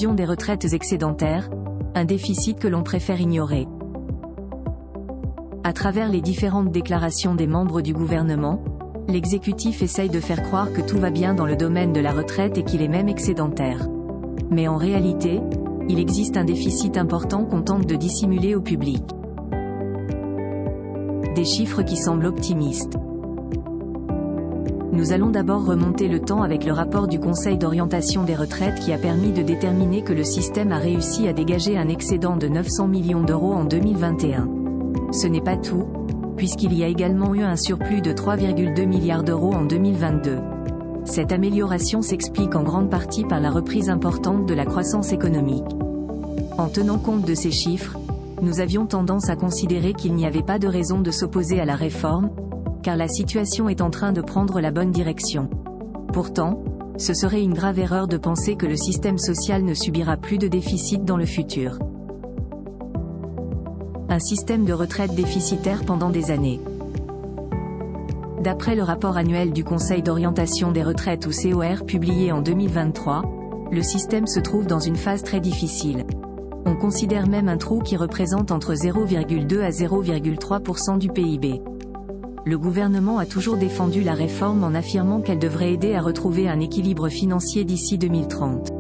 diffusion des retraites excédentaires, un déficit que l'on préfère ignorer. À travers les différentes déclarations des membres du gouvernement, l'exécutif essaye de faire croire que tout va bien dans le domaine de la retraite et qu'il est même excédentaire. Mais en réalité, il existe un déficit important qu'on tente de dissimuler au public. Des chiffres qui semblent optimistes. Nous allons d'abord remonter le temps avec le rapport du Conseil d'orientation des retraites qui a permis de déterminer que le système a réussi à dégager un excédent de 900 millions d'euros en 2021. Ce n'est pas tout, puisqu'il y a également eu un surplus de 3,2 milliards d'euros en 2022. Cette amélioration s'explique en grande partie par la reprise importante de la croissance économique. En tenant compte de ces chiffres, nous avions tendance à considérer qu'il n'y avait pas de raison de s'opposer à la réforme, car la situation est en train de prendre la bonne direction. Pourtant, ce serait une grave erreur de penser que le système social ne subira plus de déficit dans le futur. Un système de retraite déficitaire pendant des années. D'après le rapport annuel du Conseil d'orientation des retraites ou COR publié en 2023, le système se trouve dans une phase très difficile. On considère même un trou qui représente entre 0,2 à 0,3% du PIB. Le gouvernement a toujours défendu la réforme en affirmant qu'elle devrait aider à retrouver un équilibre financier d'ici 2030.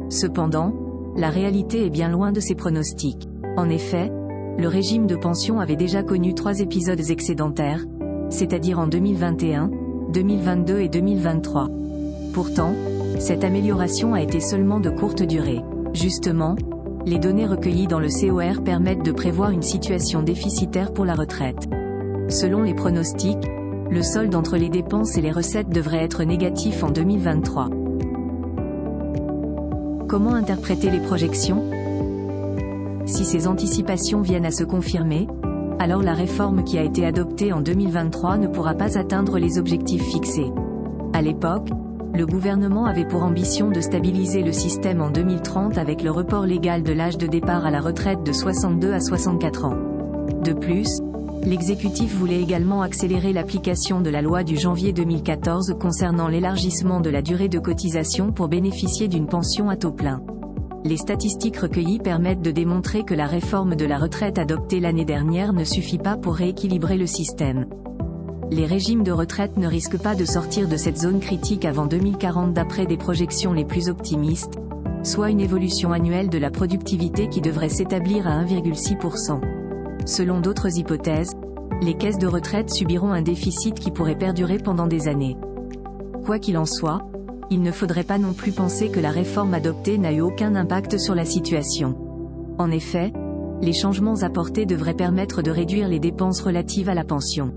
Cependant, la réalité est bien loin de ces pronostics. En effet, le régime de pension avait déjà connu 3 épisodes excédentaires, c'est-à-dire en 2021, 2022 et 2023. Pourtant, cette amélioration a été seulement de courte durée. Justement, les données recueillies dans le COR permettent de prévoir une situation déficitaire pour la retraite. Selon les pronostics, le solde entre les dépenses et les recettes devrait être négatif en 2023. Comment interpréter les projections ? Si ces anticipations viennent à se confirmer, alors la réforme qui a été adoptée en 2023 ne pourra pas atteindre les objectifs fixés. À l'époque, le gouvernement avait pour ambition de stabiliser le système en 2030 avec le report légal de l'âge de départ à la retraite de 62 à 64 ans. De plus, l'exécutif voulait également accélérer l'application de la loi du janvier 2014 concernant l'élargissement de la durée de cotisation pour bénéficier d'une pension à taux plein. Les statistiques recueillies permettent de démontrer que la réforme de la retraite adoptée l'année dernière ne suffit pas pour rééquilibrer le système. Les régimes de retraite ne risquent pas de sortir de cette zone critique avant 2040 d'après des projections les plus optimistes, soit une évolution annuelle de la productivité qui devrait s'établir à 1,6%. Selon d'autres hypothèses, les caisses de retraite subiront un déficit qui pourrait perdurer pendant des années. Quoi qu'il en soit, il ne faudrait pas non plus penser que la réforme adoptée n'a eu aucun impact sur la situation. En effet, les changements apportés devraient permettre de réduire les dépenses relatives à la pension.